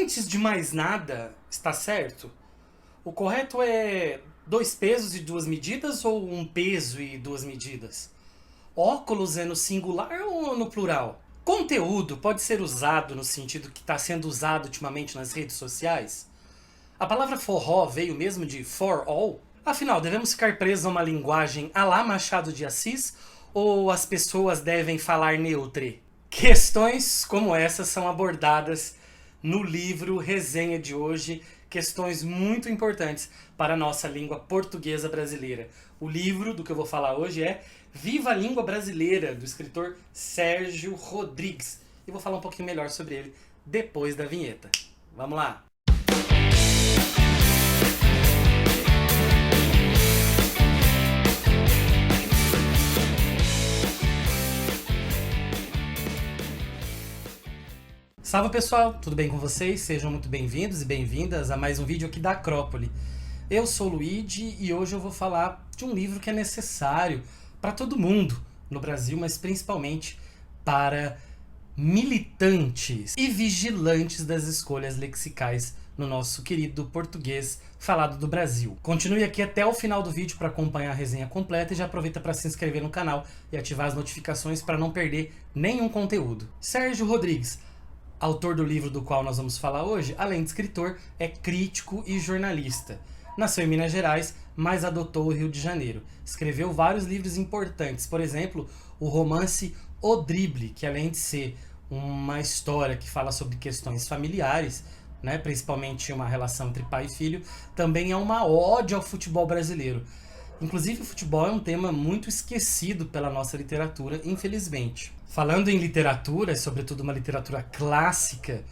Antes de mais nada, está certo? O correto é 2 pesos e 2 medidas ou 1 peso e 2 medidas? Óculos é no singular ou no plural? Conteúdo pode ser usado no sentido que está sendo usado ultimamente nas redes sociais? A palavra forró veio mesmo de for all? Afinal, devemos ficar presos a uma linguagem à la Machado de Assis ou as pessoas devem falar neutre? Questões como essas são abordadas no livro resenha de hoje, questões muito importantes para a nossa língua portuguesa brasileira. O livro do que eu vou falar hoje é Viva a Língua Brasileira, do escritor Sérgio Rodrigues. E vou falar um pouquinho melhor sobre ele depois da vinheta. Vamos lá! Salve pessoal, tudo bem com vocês? Sejam muito bem-vindos e bem-vindas a mais um vídeo aqui da Acrópole. Eu sou o Luigi e hoje eu vou falar de um livro que é necessário para todo mundo no Brasil, mas principalmente para militantes e vigilantes das escolhas lexicais no nosso querido português falado do Brasil. Continue aqui até o final do vídeo para acompanhar a resenha completa e já aproveita para se inscrever no canal e ativar as notificações para não perder nenhum conteúdo. Sérgio Rodrigues, autor do livro do qual nós vamos falar hoje, além de escritor, é crítico e jornalista. Nasceu em Minas Gerais, mas adotou o Rio de Janeiro. Escreveu vários livros importantes, por exemplo, o romance O Drible, que além de ser uma história que fala sobre questões familiares, né, principalmente uma relação entre pai e filho, também é uma ode ao futebol brasileiro. Inclusive, o futebol é um tema muito esquecido pela nossa literatura, infelizmente. Falando em literatura, sobretudo uma literatura clássica,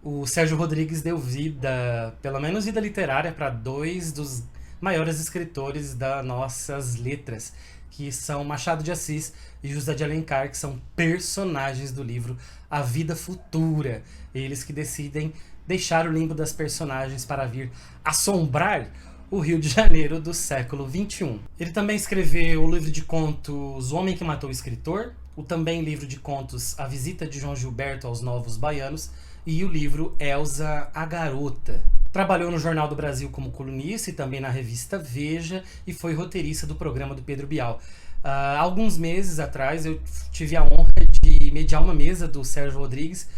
o Sérgio Rodrigues deu vida, pelo menos vida literária, para dois dos maiores escritores das nossas letras, que são Machado de Assis e José de Alencar, que são personagens do livro A Vida Futura. Eles que decidem deixar o limbo das personagens para vir assombrar o Rio de Janeiro do século XXI. Ele também escreveu o livro de contos O Homem que Matou o Escritor, o também livro de contos A Visita de João Gilberto aos Novos Baianos e o livro Elsa a Garota. Trabalhou no Jornal do Brasil como colunista e também na revista Veja e foi roteirista do programa do Pedro Bial. Há alguns meses atrás eu tive a honra de mediar uma mesa do Sérgio Rodrigues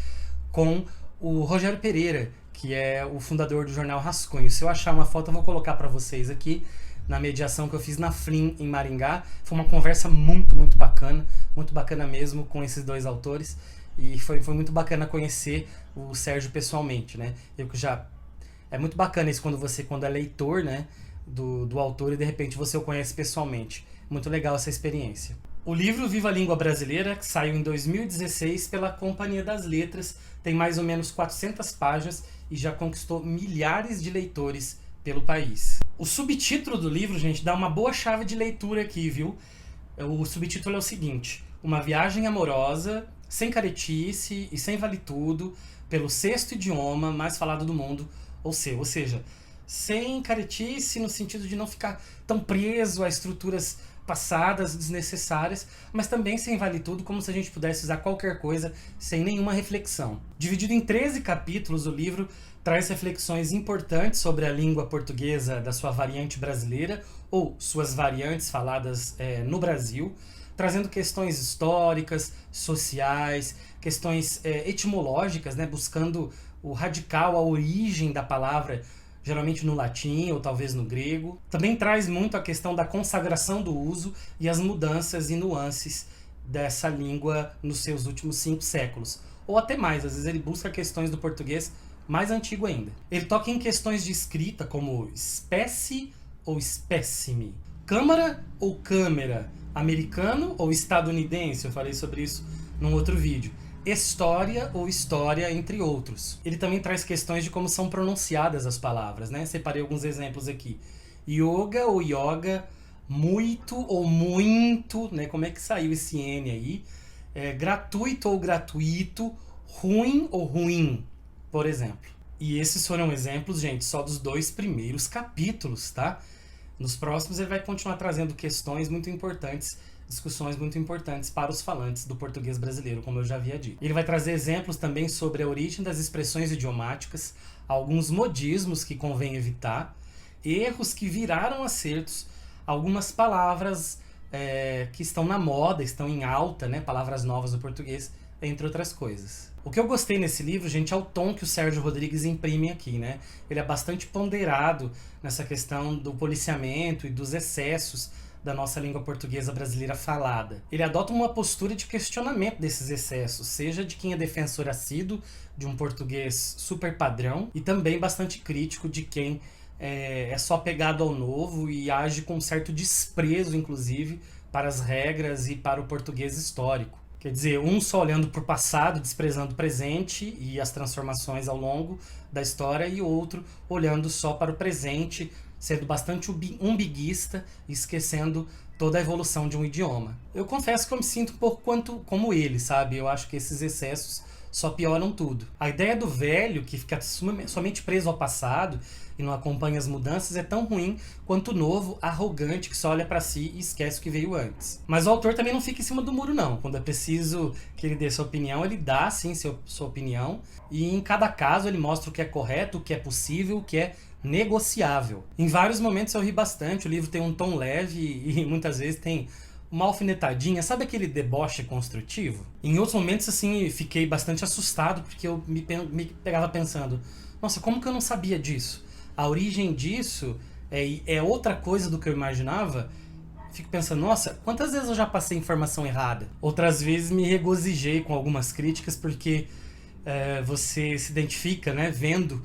com o Rogério Pereira, que é o fundador do jornal Rascunho. Se eu achar uma foto eu vou colocar para vocês aqui, na mediação que eu fiz na Flim, em Maringá. Foi uma conversa muito bacana mesmo com esses dois autores. E foi muito bacana conhecer o Sérgio pessoalmente, né? É muito bacana isso quando é leitor, né, do autor e de repente você o conhece pessoalmente. Muito legal essa experiência. O livro Viva a Língua Brasileira, que saiu em 2016 pela Companhia das Letras, tem mais ou menos 400 páginas e já conquistou milhares de leitores pelo país. O subtítulo do livro, gente, dá uma boa chave de leitura aqui, viu? O subtítulo é o seguinte: Uma viagem amorosa, sem caretice e sem vale-tudo, pelo sexto idioma mais falado do mundo, ou seja, sem caretice no sentido de não ficar tão preso a estruturas passadas, desnecessárias, mas também sem vale-tudo, como se a gente pudesse usar qualquer coisa sem nenhuma reflexão. Dividido em 13 capítulos, o livro traz reflexões importantes sobre a língua portuguesa da sua variante brasileira, ou suas variantes faladas no Brasil, trazendo questões históricas, sociais, questões etimológicas, né, buscando o radical, a origem da palavra, geralmente no latim ou talvez no grego. Também traz muito a questão da consagração do uso e as mudanças e nuances dessa língua nos seus últimos 5 séculos. Ou até mais, às vezes ele busca questões do português mais antigo ainda. Ele toca em questões de escrita como espécie ou espécime, câmara ou câmera, americano ou estadunidense, eu falei sobre isso num outro vídeo. História ou história, entre outros. Ele também traz questões de como são pronunciadas as palavras, né? Separei alguns exemplos aqui. Yoga ou yoga, muito ou muito, né? Como é que saiu esse N aí? Gratuito ou gratuito, ruim ou ruim, por exemplo. E esses foram exemplos, gente, só dos 2 primeiros capítulos, tá? Nos próximos ele vai continuar trazendo questões muito importantes discussões muito importantes para os falantes do português brasileiro, como eu já havia dito. Ele vai trazer exemplos também sobre a origem das expressões idiomáticas, alguns modismos que convém evitar, erros que viraram acertos, algumas palavras que estão na moda, estão em alta, né? Palavras novas do português, entre outras coisas. O que eu gostei nesse livro, gente, é o tom que o Sérgio Rodrigues imprime aqui, né? Ele é bastante ponderado nessa questão do policiamento e dos excessos da nossa língua portuguesa brasileira falada. Ele adota uma postura de questionamento desses excessos, seja de quem é defensor assíduo de um português super padrão e também bastante crítico de quem é só apegado ao novo e age com um certo desprezo, inclusive, para as regras e para o português histórico. Quer dizer, um só olhando para o passado, desprezando o presente e as transformações ao longo da história, e outro olhando só para o presente, sendo bastante umbiguista e esquecendo toda a evolução de um idioma. Eu confesso que eu me sinto um pouco como ele, sabe? Eu acho que esses excessos só pioram tudo. A ideia do velho, que fica somente preso ao passado e não acompanha as mudanças, é tão ruim quanto o novo, arrogante, que só olha pra si e esquece o que veio antes. Mas o autor também não fica em cima do muro, não. Quando é preciso que ele dê sua opinião, ele dá, sim, sua opinião. E em cada caso ele mostra o que é correto, o que é possível, o que é negociável. Em vários momentos eu ri bastante, o livro tem um tom leve e muitas vezes tem uma alfinetadinha, sabe aquele deboche construtivo? Em outros momentos, assim, fiquei bastante assustado, porque eu me pegava pensando, nossa, como que eu não sabia disso? A origem disso é outra coisa do que eu imaginava. Fico pensando, nossa, quantas vezes eu já passei informação errada? Outras vezes me regozijei com algumas críticas, porque você se identifica, né, vendo.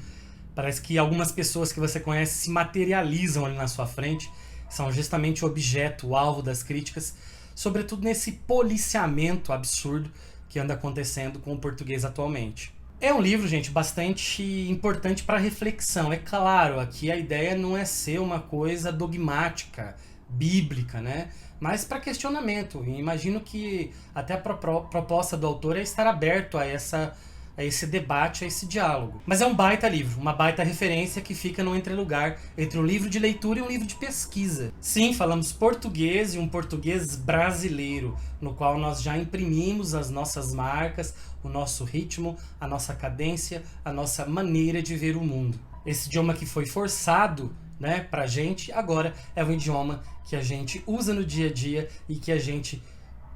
Parece que algumas pessoas que você conhece se materializam ali na sua frente, são justamente o objeto, o alvo das críticas, sobretudo nesse policiamento absurdo que anda acontecendo com o português atualmente. É um livro, gente, bastante importante para reflexão. É claro, aqui a ideia não é ser uma coisa dogmática, bíblica, né? Mas para questionamento. E imagino que até a proposta do autor é estar aberto a esse debate, a esse diálogo. Mas é um baita livro, uma baita referência que fica no entrelugar entre um livro de leitura e um livro de pesquisa. Sim, falamos português e um português brasileiro, no qual nós já imprimimos as nossas marcas, o nosso ritmo, a nossa cadência, a nossa maneira de ver o mundo. Esse idioma que foi forçado, né, pra gente, agora é um idioma que a gente usa no dia a dia e que a gente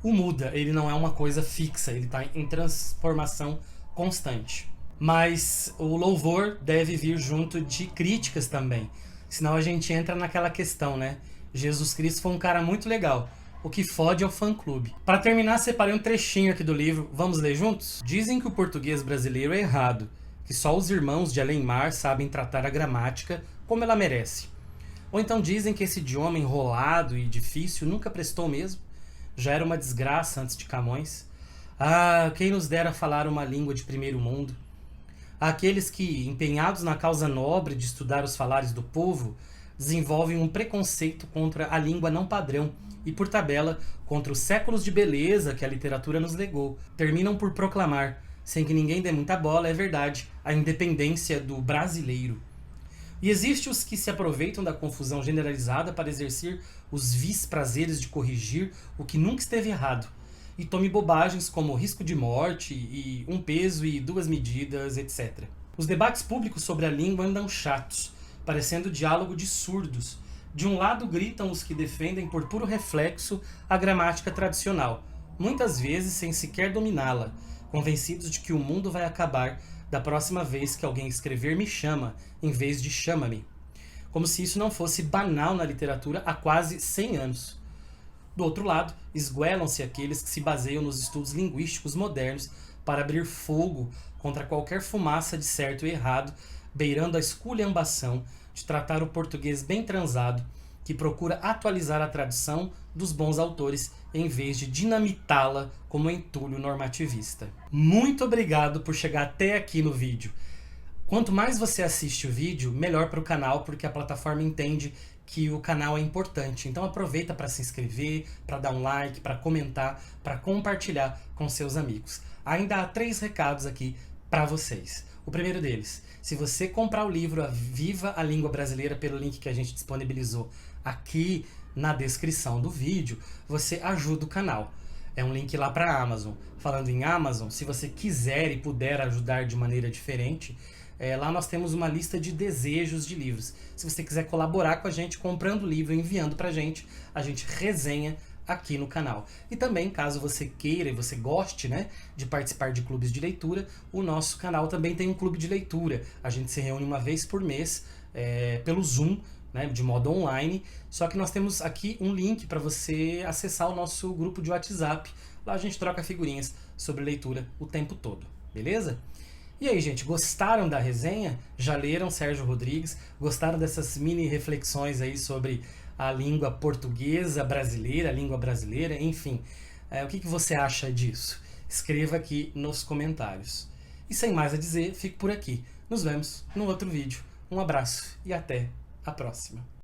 o muda. Ele não é uma coisa fixa, ele está em transformação constante. Mas o louvor deve vir junto de críticas também. Senão a gente entra naquela questão, né? Jesus Cristo foi um cara muito legal. O que fode é o fã-clube. Para terminar, separei um trechinho aqui do livro. Vamos ler juntos? Dizem que o português brasileiro é errado, que só os irmãos de além-mar sabem tratar a gramática como ela merece. Ou então dizem que esse idioma enrolado e difícil nunca prestou mesmo. Já era uma desgraça antes de Camões. Ah, quem nos dera falar uma língua de primeiro mundo. Aqueles que, empenhados na causa nobre de estudar os falares do povo, desenvolvem um preconceito contra a língua não padrão e, por tabela, contra os séculos de beleza que a literatura nos legou. Terminam por proclamar, sem que ninguém dê muita bola, é verdade, a independência do brasileiro. E existem os que se aproveitam da confusão generalizada para exercer os vis prazeres de corrigir o que nunca esteve errado, e tome bobagens como risco de morte e um peso e duas medidas, etc. Os debates públicos sobre a língua andam chatos, parecendo diálogo de surdos. De um lado gritam os que defendem por puro reflexo a gramática tradicional, muitas vezes sem sequer dominá-la, convencidos de que o mundo vai acabar da próxima vez que alguém escrever me chama, em vez de chama-me. Como se isso não fosse banal na literatura há quase 100 anos. Do outro lado, esguelam-se aqueles que se baseiam nos estudos linguísticos modernos para abrir fogo contra qualquer fumaça de certo e errado, beirando a esculhambação de tratar o português bem transado, que procura atualizar a tradição dos bons autores em vez de dinamitá-la como entulho normativista. Muito obrigado por chegar até aqui no vídeo. Quanto mais você assiste o vídeo, melhor para o canal, porque a plataforma entende que o canal é importante. Então aproveita para se inscrever, para dar um like, para comentar, para compartilhar com seus amigos. Ainda há 3 recados aqui para vocês. O primeiro deles, se você comprar o livro Viva a Língua Brasileira pelo link que a gente disponibilizou aqui na descrição do vídeo, você ajuda o canal. É um link lá para a Amazon. Falando em Amazon, se você quiser e puder ajudar de maneira diferente, lá nós temos uma lista de desejos de livros. Se você quiser colaborar com a gente comprando o livro e enviando pra gente, a gente resenha aqui no canal. E também, caso você queira e você goste, né, de participar de clubes de leitura, o nosso canal também tem um clube de leitura. A gente se reúne uma vez por mês pelo Zoom, né, de modo online, só que nós temos aqui um link para você acessar o nosso grupo de WhatsApp. Lá a gente troca figurinhas sobre leitura o tempo todo, beleza? E aí, gente, gostaram da resenha? Já leram Sérgio Rodrigues? Gostaram dessas mini reflexões aí sobre a língua portuguesa brasileira, a língua brasileira, enfim. O que você acha disso? Escreva aqui nos comentários. E sem mais a dizer, fico por aqui. Nos vemos no outro vídeo. Um abraço e até a próxima.